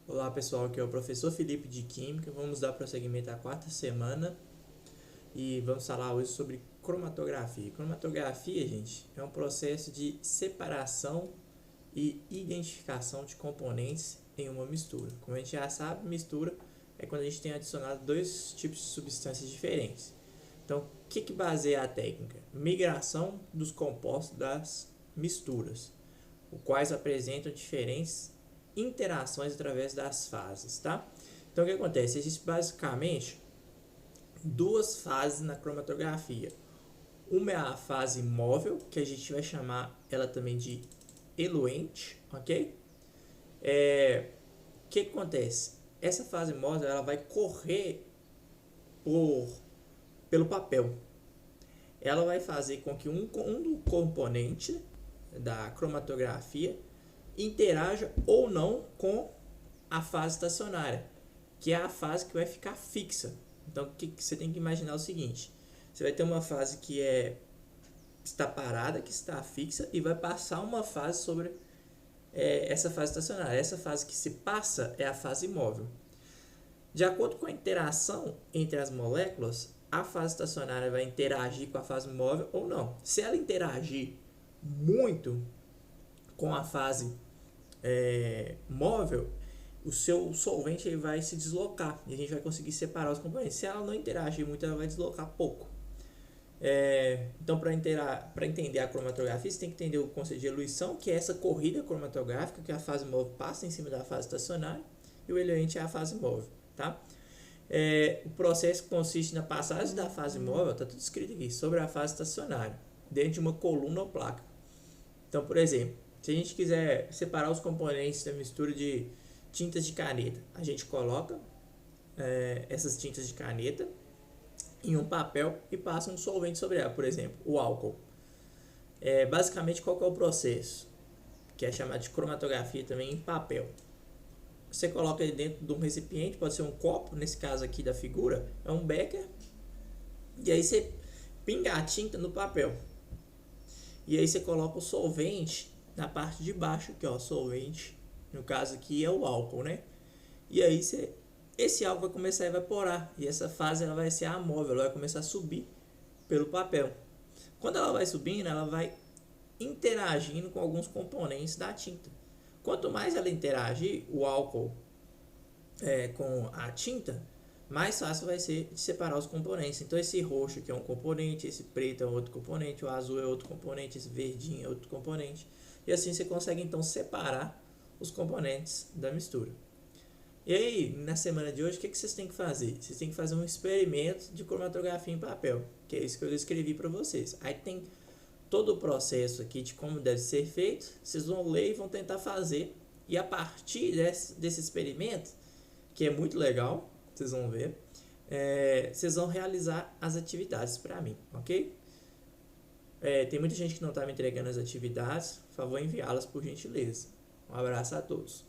Olá pessoal, aqui é o professor Felipe de Química. Vamos dar prosseguimento à quarta semana e vamos falar hoje sobre cromatografia. Cromatografia, gente, é um processo de separação e identificação de componentes em uma mistura. Como a gente já sabe, mistura é quando a gente tem adicionado dois tipos de substâncias diferentes. Então, o que baseia a técnica? Migração dos compostos das misturas, os quais apresentam diferentes interações através das fases, tá? Então, o que acontece? Existem basicamente duas fases na cromatografia. Uma é a fase móvel, que a gente vai chamar ela também de eluente, ok? O que acontece? Essa fase móvel ela vai correr pelo papel. Ela vai fazer com que um componente da cromatografia interaja ou não com a fase estacionária, que é a fase que vai ficar fixa. Então, o que você tem que imaginar é o seguinte: você vai ter uma fase que está parada, que está fixa, e vai passar uma fase sobre essa fase estacionária. Essa fase que se passa é a fase móvel. De acordo com a interação entre as moléculas, a fase estacionária vai interagir com a fase móvel ou não. Se ela interagir muito com a fase móvel, o seu solvente ele vai se deslocar e a gente vai conseguir separar os componentes. Se ela não interagir muito, ela vai deslocar pouco. Então, para entender a cromatografia, você tem que entender o conceito de eluição, que é essa corrida cromatográfica que a fase móvel passa em cima da fase estacionária, e o eluente é a fase móvel. Tá? O processo consiste na passagem da fase móvel, está tudo escrito aqui, sobre a fase estacionária, dentro de uma coluna ou placa. Então, por exemplo, se a gente quiser separar os componentes da mistura de tintas de caneta, a gente coloca essas tintas de caneta em um papel e passa um solvente sobre ela, por exemplo, o álcool. Basicamente, qual que é o processo? Que é chamado de cromatografia também em papel. Você coloca ele dentro de um recipiente, pode ser um copo, nesse caso aqui da figura, é um becker, e aí você pinga a tinta no papel. E aí você coloca o solvente na parte de baixo, aqui ó, solvente, no caso aqui é o álcool, né? E aí esse álcool vai começar a evaporar, e essa fase ela vai ser amóvel, ela vai começar a subir pelo papel. Quando ela vai subindo, ela vai interagindo com alguns componentes da tinta. Quanto mais ela interagir, o álcool com a tinta, mais fácil vai ser de separar os componentes. Então esse roxo aqui é um componente, esse preto é outro componente, o azul é outro componente, esse verdinho é outro componente. E assim você consegue então separar os componentes da mistura. E aí, na semana de hoje, o que vocês têm que fazer? Vocês têm que fazer um experimento de cromatografia em papel, que é isso que eu escrevi para vocês. Aí tem todo o processo aqui de como deve ser feito, vocês vão ler e vão tentar fazer. E a partir desse experimento, que é muito legal, vocês vão ver, vocês vão realizar as atividades para mim, ok? Tem muita gente que não está me entregando as atividades, por favor enviá-las por gentileza. Um abraço a todos.